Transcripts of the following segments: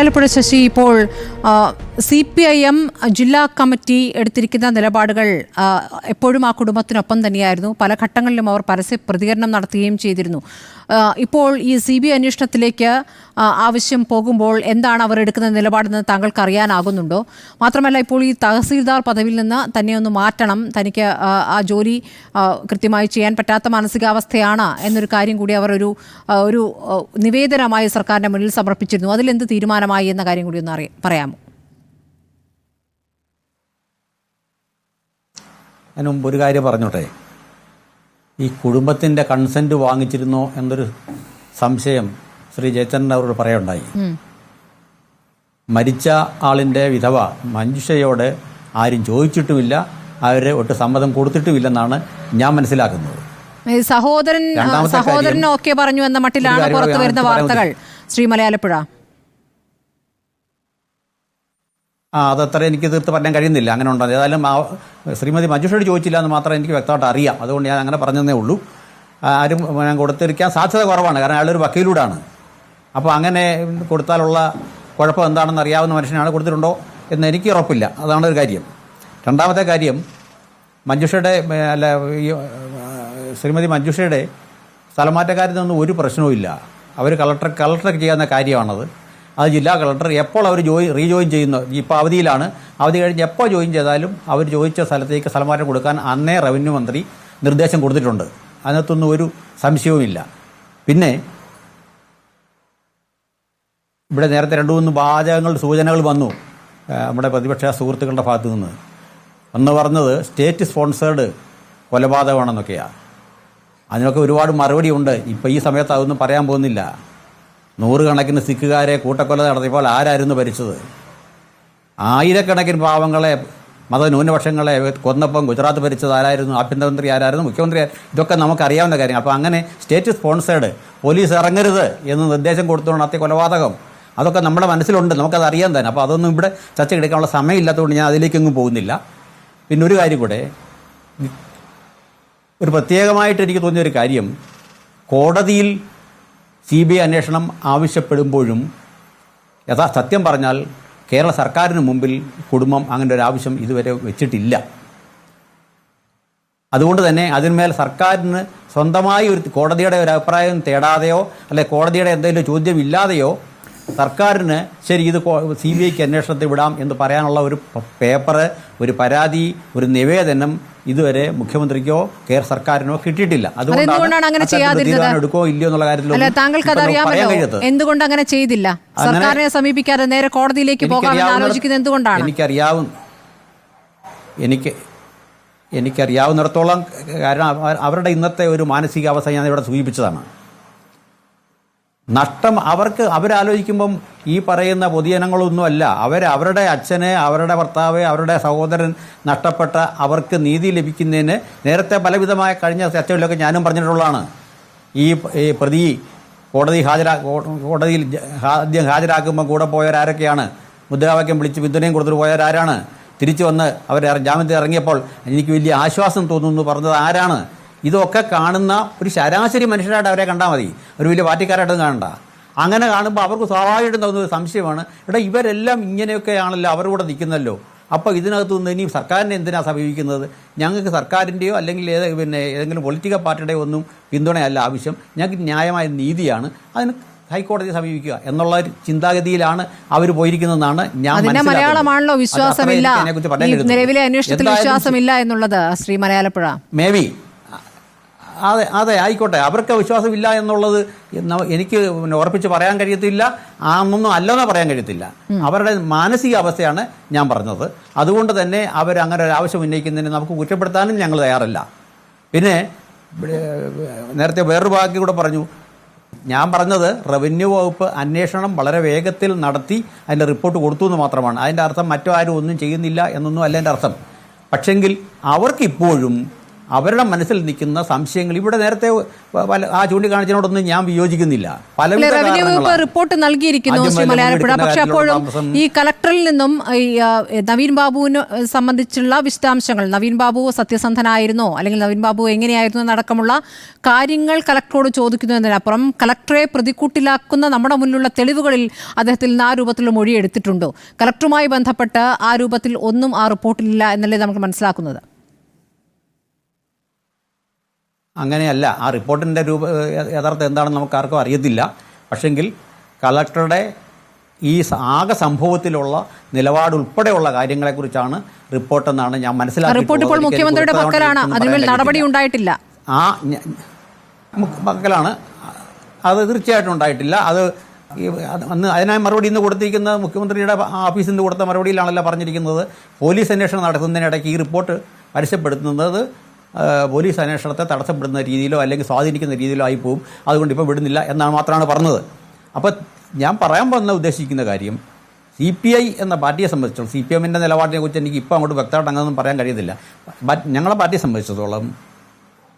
മലയാളപ്പുഴ ശശി, ഇപ്പോൾ CPIM ജില്ലാ committee എടുത്തിരിക്കുന്ന നിലപാടുകൾ എപ്പോഴും ആ കുടുംബത്തിനൊപ്പം തന്നെയായിരുന്നു. പല ഘട്ടങ്ങളിലും അവർ പരസ്യ പ്രതികരണം നടത്തുകയും ചെയ്തിരുന്നു. ഇപ്പോൾ ഈ CBI അന്വേഷണത്തിലേക്ക് ആവശ്യം പോകുമ്പോൾ എന്താണ് അവർ എടുക്കുന്ന നിലപാടെന്ന് താങ്കൾക്ക് അറിയാനാകുന്നുണ്ടോ? മാത്രമല്ല, ഇപ്പോൾ ഈ തഹസീൽദാർ പദവിയിൽ നിന്ന് തന്നെ ഒന്ന് മാറ്റണം, തനിക്ക് ആ ജോലി കൃത്യമായി ചെയ്യാൻ പറ്റാത്ത മാനസികാവസ്ഥയാണ് എന്നൊരു കാര്യം കൂടി അവർ ഒരു നിവേദനമായി സർക്കാരിൻ്റെ മുന്നിൽ സമർപ്പിച്ചിരുന്നു. അതിലെന്ത് തീരുമാനമായി എന്ന കാര്യം കൂടി ഒന്ന് പറയാമോ? അതിന് മുമ്പ് ഒരു കാര്യം പറഞ്ഞോട്ടെ. ഈ കുടുംബത്തിൻ്റെ കൺസെൻറ്റ് വാങ്ങിച്ചിരുന്നോ എന്നൊരു സംശയം ശ്രീ ജയചന്ദ്രൻ അവരോട് പറയുണ്ടായി. മരിച്ച ആളിൻ്റെ വിധവ മഞ്ജുഷയോട് ആരും ചോദിച്ചിട്ടുമില്ല, അവരെ ഒട്ട് സമ്മതം കൊടുത്തിട്ടുമില്ലെന്നാണ് ഞാൻ മനസ്സിലാക്കുന്നത്. സഹോദരനൊക്കെ പറഞ്ഞു എന്ന മട്ടിലാണ് പുറത്തു വരുന്ന വാർത്തകൾ. ശ്രീ മലയാളപ്പുഴ, അതത്ര എനിക്ക് തീർത്ത് പറയാൻ കഴിയുന്നില്ല അങ്ങനെ ഉണ്ടോ. ഏതായാലും ശ്രീമതി മഞ്ജുഷയോട് ചോദിച്ചില്ല എന്ന് മാത്രം എനിക്ക് വ്യക്തമായിട്ട് അറിയാം. അതുകൊണ്ട് ഞാൻ അങ്ങനെ പറഞ്ഞതേ ഉള്ളൂ. ആരും ഞാൻ കൊടുത്തിരിക്കാൻ സാധ്യത കുറവാണ്, കാരണം അയാളൊരു വക്കീലൂടാണ്. അപ്പോൾ അങ്ങനെ കൊടുത്താലുള്ള കുഴപ്പം എന്താണെന്ന് അറിയാവുന്ന മനുഷ്യനാണ്. കൊടുത്തിട്ടുണ്ടോ എന്ന് എനിക്ക് ഉറപ്പില്ല. അതാണ് ഒരു കാര്യം. രണ്ടാമത്തെ കാര്യം, മഞ്ജുഷയുടെ ശ്രീമതി മഞ്ജുഷയുടെ സ്ഥലമാറ്റക്കാരിൽ നിന്നും ഒരു പ്രശ്നവുമില്ല. അവർ കളക്ടർക്ക് ചെയ്യാവുന്ന കാര്യമാണത്. അത് ജില്ലാ കളക്ടർ എപ്പോൾ അവർ റീജോയിൻ ചെയ്യുന്നു, ഇപ്പോൾ അവധിയിലാണ്, അവധി കഴിഞ്ഞ് എപ്പോൾ ജോയിൻ ചെയ്താലും അവർ ചോദിച്ച സ്ഥലത്തേക്ക് സ്ഥലമാറ്റം കൊടുക്കാൻ അന്നേ റവന്യൂ മന്ത്രി നിർദ്ദേശം കൊടുത്തിട്ടുണ്ട്. അതിനകത്തൊന്നും ഒരു സംശയവുമില്ല. പിന്നെ ഇവിടെ നേരത്തെ 2-3 സൂചനകൾ വന്നു നമ്മുടെ പ്രതിപക്ഷ സുഹൃത്തുക്കളുടെ ഭാഗത്തു നിന്ന്. ഒന്ന് പറഞ്ഞത് സ്റ്റേറ്റ് സ്പോൺസേഡ് കൊലപാതകമാണെന്നൊക്കെയാണ്. അതിനൊക്കെ ഒരുപാട് മറുപടി ഉണ്ട്. ഇപ്പോൾ ഈ സമയത്ത് അതൊന്നും പറയാൻ പോകുന്നില്ല. 100 കണക്കിന് സിഖുകാരെ കൂട്ടക്കൊല നടത്തിയപ്പോൾ ആരായിരുന്നു ഭരിച്ചത്? ആയിരക്കണക്കിന് പാവങ്ങളെ, മതന്യൂനപക്ഷങ്ങളെ കൊന്നപ്പം ഗുജറാത്ത് ഭരിച്ചത് ആരായിരുന്നു? ആഭ്യന്തരമന്ത്രി ആരായിരുന്നു? മുഖ്യമന്ത്രി? ഇതൊക്കെ നമുക്കറിയാവുന്ന കാര്യങ്ങൾ. അപ്പോൾ അങ്ങനെ സ്റ്റേറ്റ് സ്പോൺസേഡ്, പോലീസ് ഇറങ്ങരുത് എന്ന് നിർദ്ദേശം കൊടുത്തുകൊണ്ട് നടത്തിയ കൊലപാതകം, അതൊക്കെ നമ്മുടെ മനസ്സിലുണ്ട്, നമുക്കത് അറിയാൻ തന്നെ. അപ്പോൾ അതൊന്നും ഇവിടെ ചർച്ച എടുക്കാനുള്ള സമയമില്ലാത്തതുകൊണ്ട് ഞാൻ അതിലേക്കൊന്നും പോകുന്നില്ല. പിന്നെ ഒരു കാര്യം കൂടെ, ഒരു പ്രത്യേകമായിട്ട് എനിക്ക് തോന്നിയൊരു കാര്യം, കോടതിയിൽ CBI അന്വേഷണം ആവശ്യപ്പെടുമ്പോഴും സത്യം പറഞ്ഞാൽ കേരള സർക്കാരിന് മുമ്പിൽ കുടുംബം അങ്ങനെ ഒരു ആവശ്യം ഇതുവരെ വെച്ചിട്ടില്ല. അതുകൊണ്ട് തന്നെ അതിന്മേൽ സർക്കാരിന് സ്വന്തമായി ഒരു കോടതിയുടെ ഒരു അഭിപ്രായം തേടാതെയോ അല്ലെ കോടതിയുടെ എന്തെങ്കിലും ചോദ്യം ഇല്ലാതെയോ സർക്കാരിന് ശരി ഇത് CBIക്ക് അന്വേഷണത്തിൽ വിടാം എന്ന് പറയാനുള്ള ഒരു പേപ്പർ, ഒരു പരാതി, ഒരു നിവേദനം ഇതുവരെ മുഖ്യമന്ത്രിക്കോ കേരള സർക്കാരിനോ കിട്ടിയിട്ടില്ല. അതുകൊണ്ടാണ് തീരുമാനം എടുക്കോ ഇല്ലയോ എന്നുള്ള കാര്യത്തിൽ എന്തുകൊണ്ട് അങ്ങനെ ചെയ്തില്ല? സർക്കാരിനെ സമീപിക്കാതെ നേരെ കോടതിയിലേക്ക് പോകാൻ ആലോചിക്കുന്നത് എന്തുകൊണ്ടാണ്? എനിക്കറിയാവുന്നിടത്തോളം, കാരണം അവരുടെ ഇന്നത്തെ ഒരു മാനസികാവസ്ഥ ഞാൻ ഇവിടെ സൂചിപ്പിച്ചതാണ്. നഷ്ടം അവരാലോചിക്കുമ്പം ഈ പറയുന്ന പൊതുജനങ്ങളൊന്നുമല്ല. അവരുടെ അച്ഛനെ, അവരുടെ ഭർത്താവ്, അവരുടെ സഹോദരൻ നഷ്ടപ്പെട്ട അവർക്ക് നീതി ലഭിക്കുന്നതിന് നേരത്തെ പലവിധമായ കഴിഞ്ഞ ചർച്ചകളിലൊക്കെ ഞാനും പറഞ്ഞിട്ടുള്ളതാണ്. ഈ പ്രതി കോടതിയിൽ ആദ്യം ഹാജരാക്കുമ്പോൾ കൂടെ പോയവരാരൊക്കെയാണ്? മുദ്രാവാക്യം വിളിച്ച് പിന്തുണയും കൊടുത്തിട്ട് പോയവരാരാണ്? തിരിച്ചു വന്ന് അവർ ജാമ്യത്തിൽ ഇറങ്ങിയപ്പോൾ എനിക്ക് വലിയ ആശ്വാസം തോന്നുന്നു പറഞ്ഞത് ആരാണ്? ഇതൊക്കെ കാണുന്ന ഒരു ശരാശരി മനുഷ്യരായിട്ട് അവരെ കണ്ടാൽ മതി, ഒരു വലിയ പാർട്ടിക്കാരായിട്ടൊന്നും കാണണ്ട. അങ്ങനെ കാണുമ്പോൾ അവർക്ക് സ്വാഭാവികമായിട്ടും തോന്നുന്ന സംശയമാണ്, ഇവരെല്ലാം ഇങ്ങനെയൊക്കെയാണല്ലോ, അവർ കൂടെ നിൽക്കുന്നല്ലോ, അപ്പോൾ ഇതിനകത്ത് നിന്ന് ഇനി സർക്കാരിനെ എന്തിനാണ് സമീപിക്കുന്നത്? ഞങ്ങൾക്ക് സർക്കാരിൻ്റെയോ അല്ലെങ്കിൽ ഏതെങ്കിലും പൊളിറ്റിക്കൽ പാർട്ടിയുടെയോ ഒന്നും പിന്തുണയല്ല ആവശ്യം, ഞങ്ങൾക്ക് ന്യായമായ നീതിയാണ്, അതിന് ഹൈക്കോടതിയെ സമീപിക്കുക എന്നുള്ള ചിന്താഗതിയിലാണ് അവർ പോയിരിക്കുന്നതെന്നാണ് ഞാൻ മലയാളമാണല്ലോ വിശ്വാസമില്ല, നിലവിലെ അന്വേഷണത്തിൽ വിശ്വാസമില്ല എന്നുള്ളത്. ശ്രീ മലയാളപ്പുഴ, മേബി അതെ ആയിക്കോട്ടെ, അവർക്ക് വിശ്വാസമില്ല എന്നുള്ളത് എനിക്ക് ഉറപ്പിച്ച് പറയാൻ കഴിയത്തില്ല, അതൊന്നും അല്ലെന്ന് പറയാൻ കഴിയത്തില്ല. അവരുടെ മാനസികാവസ്ഥയാണ് ഞാൻ പറഞ്ഞത്. അതുകൊണ്ട് തന്നെ അവരങ്ങനെ ഒരു ആവശ്യം ഉന്നയിക്കുന്നതിന് നമുക്ക് കുറ്റപ്പെടുത്താനും ഞങ്ങൾ തയ്യാറല്ല. പിന്നെ നേരത്തെ വേറൊരു വാക്കി കൂടെ പറഞ്ഞു. ഞാൻ പറഞ്ഞത് റവന്യൂ വകുപ്പ് അന്വേഷണം വളരെ വേഗത്തിൽ നടത്തി അതിൻ്റെ റിപ്പോർട്ട് കൊടുത്തു എന്ന് മാത്രമാണ്. അതിൻ്റെ അർത്ഥം മറ്റു ആരും ഒന്നും ചെയ്യുന്നില്ല എന്നൊന്നും അല്ല എൻ്റെ അർത്ഥം. പക്ഷെങ്കിൽ അവർക്കിപ്പോഴും അവരുടെ മനസ്സിൽ നിൽക്കുന്ന സംശയങ്ങൾ ഇവിടെ നേരത്തെ ആ ചൂണ്ടിക്കാണിച്ചതിനോടൊന്നും ഞാൻ വിയോജിക്കുന്നില്ല. പലവിധ റവന്യൂ വകുപ്പ് റിപ്പോർട്ട് നൽകിയിരിക്കുന്നു ശ്രീ മലയാരപ്പുഴ. പക്ഷെ അപ്പോഴും ഈ കളക്ടറിൽ നിന്നും ഈ നവീൻ ബാബുവിനെ സംബന്ധിച്ചുള്ള വിശദാംശങ്ങൾ, നവീൻ ബാബു സത്യസന്ധനായിരുന്നോ അല്ലെങ്കിൽ നവീൻ ബാബു എങ്ങനെയായിരുന്നു എന്നടക്കമുള്ള കാര്യങ്ങൾ കളക്ടറോട് ചോദിക്കുന്നു എന്നതിനപ്പുറം കളക്ടറെ പ്രതിക്കൂട്ടിലാക്കുന്ന നമ്മുടെ മുന്നിലുള്ള തെളിവുകളിൽ അദ്ദേഹത്തിൽ നിന്ന് ആ രൂപത്തിൽ മൊഴിയെടുത്തിട്ടുണ്ടോ? കളക്ടറുമായി ബന്ധപ്പെട്ട് ആ രൂപത്തിൽ ഒന്നും ആ റിപ്പോർട്ടിലില്ല എന്നല്ലേ നമുക്ക് മനസ്സിലാക്കുന്നത്? അങ്ങനെയല്ല. ആ റിപ്പോർട്ടിൻ്റെ യഥാർത്ഥം എന്താണെന്ന് നമുക്ക് ആർക്കും അറിയത്തില്ല. പക്ഷെങ്കിൽ കളക്ടറുടെ ഈ ആകെ സംഭവത്തിലുള്ള നിലപാട് ഉൾപ്പെടെയുള്ള കാര്യങ്ങളെക്കുറിച്ചാണ് റിപ്പോർട്ടെന്നാണ് ഞാൻ മനസ്സിലാക്കിയത്. റിപ്പോർട്ട് ഇപ്പോൾ മുഖ്യമന്ത്രിയുടെ പക്കലാണ്, അതിന്മേൽ നടപടി ഉണ്ടായിട്ടില്ല. ആ പക്കലാണ്, അത് തീർച്ചയായിട്ടും ഉണ്ടായിട്ടില്ല. അത് അന്ന് അതിനായി മറുപടി ഇന്ന് കൊടുത്തിരിക്കുന്ന മുഖ്യമന്ത്രിയുടെ ഓഫീസിൽ നിന്ന് കൊടുത്ത മറുപടിയിലാണല്ലോ പറഞ്ഞിരിക്കുന്നത്. പോലീസ് അന്വേഷണം നടത്തുന്നതിനിടയ്ക്ക് ഈ റിപ്പോർട്ട് പരസ്യപ്പെടുത്തുന്നത് പോലീസ് അന്വേഷണത്തെ തടസ്സപ്പെടുന്ന രീതിയിലോ അല്ലെങ്കിൽ സ്വാധീനിക്കുന്ന രീതിയിലോ ആയിപ്പോവും, അതുകൊണ്ട് ഇപ്പോൾ വിടുന്നില്ല എന്നാണ് മാത്രമാണ് പറഞ്ഞത്. അപ്പോൾ ഞാൻ പറയാൻ ഉദ്ദേശിക്കുന്ന കാര്യം, CPI എന്ന പാർട്ടിയെ സംബന്ധിച്ചിടത്തോളം, CPM-ൻ്റെ നിലപാടിനെ കുറിച്ച് എനിക്ക് ഇപ്പോൾ അങ്ങോട്ട് വ്യക്തമായിട്ട് അങ്ങനെയൊന്നും പറയാൻ കഴിയുന്നില്ല. ഞങ്ങളെ പാർട്ടിയെ സംബന്ധിച്ചിടത്തോളം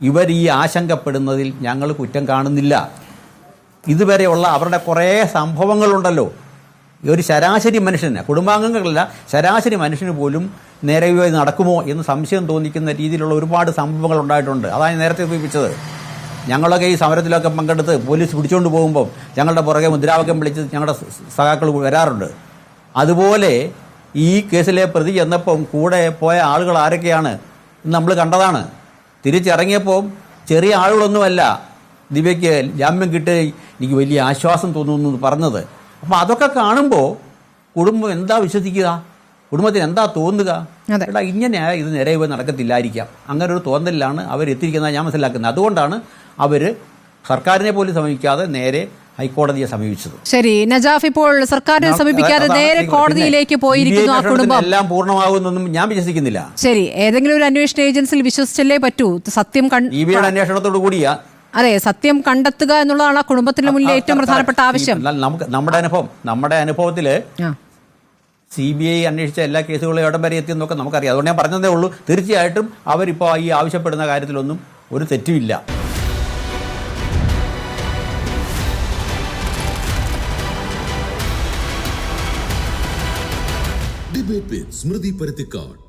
ഇവർ ഈ ആശങ്കപ്പെടുന്നതിൽ ഞങ്ങൾ കുറ്റം കാണുന്നില്ല. ഇതുവരെയുള്ള അവരുടെ കുറേ സംഭവങ്ങളുണ്ടല്ലോ, ഒരു ശരാശരി മനുഷ്യന്, കുടുംബാംഗങ്ങളല്ല, ശരാശരി മനുഷ്യന് പോലും നേരെ നടക്കുമോ എന്ന് സംശയം തോന്നിക്കുന്ന രീതിയിലുള്ള ഒരുപാട് സംഭവങ്ങൾ ഉണ്ടായിട്ടുണ്ട്. അതാണ് നേരത്തെ സൂചിപ്പിച്ചത്. ഞങ്ങളൊക്കെ ഈ സമരത്തിലൊക്കെ പങ്കെടുത്ത് പോലീസ് പിടിച്ചുകൊണ്ട് പോകുമ്പോൾ ഞങ്ങളുടെ പുറകെ മുദ്രാവാക്യം വിളിച്ച് ഞങ്ങളുടെ സഖാക്കൾ വരാറുണ്ട്. അതുപോലെ ഈ കേസിലെ പ്രതി ചെന്നപ്പം കൂടെ പോയ ആളുകൾ ആരൊക്കെയാണ് നമ്മൾ കണ്ടതാണ്. തിരിച്ചിറങ്ങിയപ്പോൾ ചെറിയ ആളുകളൊന്നുമല്ല ദിവ്യയ്ക്ക് ജാമ്യം കിട്ടി എനിക്ക് വലിയ ആശ്വാസം തോന്നുന്നു എന്ന് പറഞ്ഞത്. അപ്പോൾ അതൊക്കെ കാണുമ്പോൾ കുടുംബം എന്താ വിശ്വസിക്കുക, കുടുംബത്തിന് എന്താ തോന്നുക? എടാ ഇങ്ങനെ ഇത് നിരവധി നടക്കത്തില്ലായിരിക്കാം, അങ്ങനെ ഒരു തോന്നലിലാണ് അവരെത്തിയിരിക്കുന്നത് ഞാൻ മനസ്സിലാക്കുന്നത്. അതുകൊണ്ടാണ് അവർ സർക്കാരിനെ പോലും സമീപിക്കാതെ നേരെ ഹൈക്കോടതിയെ സമീപിച്ചത്. ശരി നജാഫ്, ഇപ്പോൾ സർക്കാരിനെ സമീപിക്കാതെ നേരെ കോടതിയിലേക്ക് പോയിരിക്കുന്നു ആ കുടുംബം. എല്ലാം പൂർണ്ണമാകുമെന്നൊന്നും ഞാൻ വിശ്വസിക്കുന്നില്ല. ശരി, ഏതെങ്കിലും ഒരു അന്വേഷണ ഏജൻസിയിൽ വിശ്വസിച്ചല്ലേ പറ്റൂ. സത്യം അന്വേഷണത്തോടു കൂടിയാ, അതെ, സത്യം കണ്ടെത്തുക എന്നുള്ളതാണ് ആ കുടുംബത്തിന്റെ മുന്നിൽ ഏറ്റവും പ്രധാനപ്പെട്ട ആവശ്യം. നമ്മുടെ അനുഭവത്തിൽ CBI അന്വേഷിച്ച എല്ലാ കേസുകളും എവിടം വരെ എത്തിയെന്നൊക്കെ നമുക്കറിയാം. അതുകൊണ്ട് ഞാൻ പറഞ്ഞതേ ഉള്ളൂ. തീർച്ചയായിട്ടും അവരിപ്പോൾ ഈ ആവശ്യപ്പെടുന്ന കാര്യത്തിലൊന്നും ഒരു തെറ്റുമില്ല. ഡിബേറ്റ് വിത്ത് സ്മൃതി പരുത്തിക്കാട്.